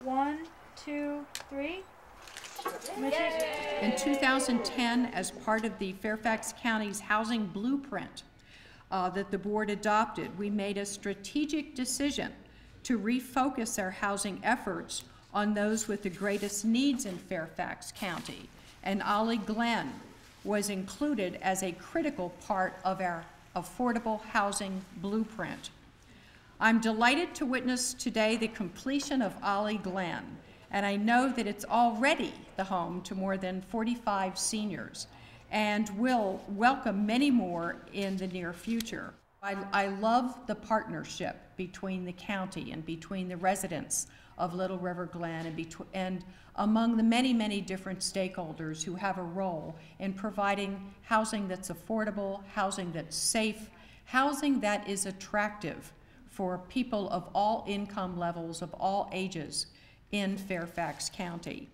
1, 2, 3. In 2010, as part of the Fairfax County's housing blueprint that the board adopted, we made a strategic decision to refocus our housing efforts on those with the greatest needs in Fairfax County, and Olley Glen was included as a critical part of our affordable housing blueprint. I'm delighted to witness today the completion of Olley Glen, and I know that it's already the home to more than 45 seniors and will welcome many more in the near future. I love the partnership between the county and between the residents of Little River Glen and among the many, many different stakeholders who have a role in providing housing that's affordable, housing that's safe, housing that is attractive for people of all income levels, of all ages in Fairfax County.